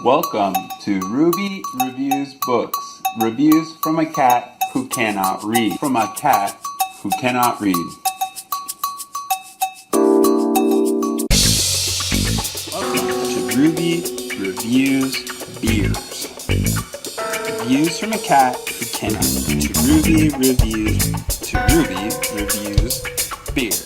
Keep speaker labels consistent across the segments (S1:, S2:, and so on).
S1: Welcome to Ruby Reviews Books. Reviews from a cat who cannot read. From a cat who cannot read. Welcome to Ruby Reviews Beers. Reviews from a cat who cannot read. To Ruby Reviews Beers.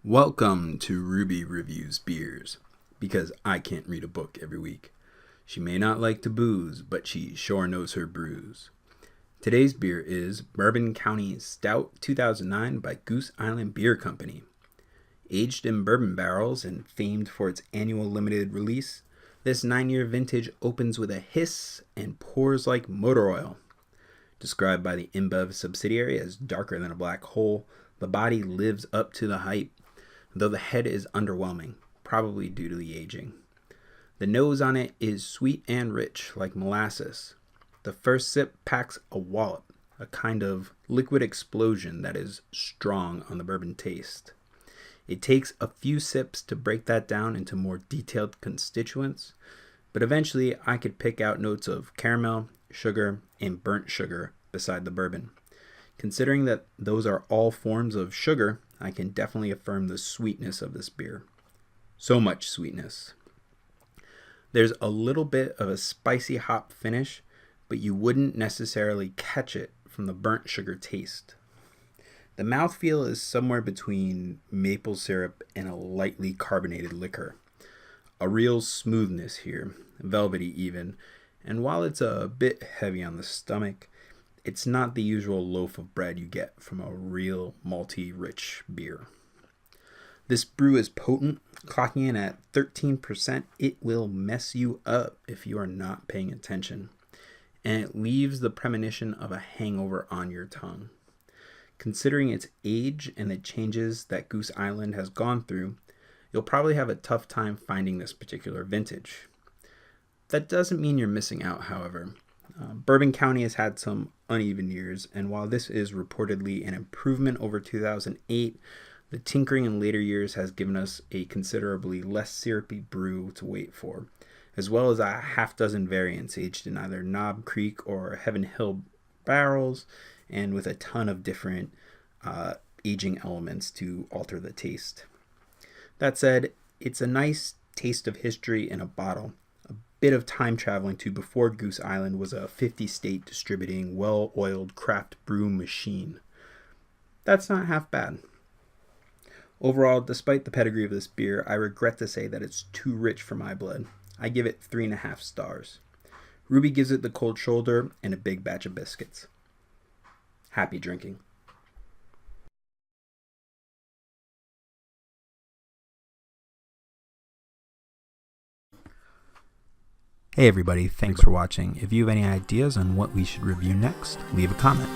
S1: Welcome to Ruby Reviews Beers, because I can't read a book every week. She may not like to booze, but she sure knows her brews. Today's beer is Bourbon County Stout 2009 by Goose Island Beer Company. Aged in bourbon barrels and famed for its annual limited release, this 9-year vintage opens with a hiss and pours like motor oil. Described by the InBev subsidiary as darker than a black hole, the body lives up to the hype, though the head is underwhelming, probably due to the aging. The nose on it is sweet and rich, like molasses. The first sip packs a wallop, a kind of liquid explosion that is strong on the bourbon taste. It takes a few sips to break that down into more detailed constituents, but eventually I could pick out notes of caramel, sugar, and burnt sugar beside the bourbon. Considering that those are all forms of sugar, I can definitely affirm the sweetness of this beer. So much sweetness. There's a little bit of a spicy hop finish, but you wouldn't necessarily catch it from the burnt sugar taste. The mouthfeel is somewhere between maple syrup and a lightly carbonated liquor. A real smoothness here, velvety even, and while it's a bit heavy on the stomach, it's not the usual loaf of bread you get from a real malty rich beer. This brew is potent, clocking in at 13%. It will mess you up if you are not paying attention, and it leaves the premonition of a hangover on your tongue. Considering its age and the changes that Goose Island has gone through, you'll probably have a tough time finding this particular vintage. That doesn't mean you're missing out, however. Bourbon County has had some uneven years, and while this is reportedly an improvement over 2008, the tinkering in later years has given us a considerably less syrupy brew to wait for, as well as a half dozen variants aged in either Knob Creek or Heaven Hill barrels, and with a ton of different aging elements to alter the taste. That said, it's a nice taste of history in a bottle. Bit of time traveling to before Goose Island was a 50-state distributing, well-oiled craft brew machine. That's not half bad. Overall, despite the pedigree of this beer, I regret to say that it's too rich for my blood. I give it 3.5 stars. Ruby gives it the cold shoulder and a big batch of biscuits. Happy drinking. Hey everybody, thanks for watching. If you have any ideas on what we should review next, leave a comment.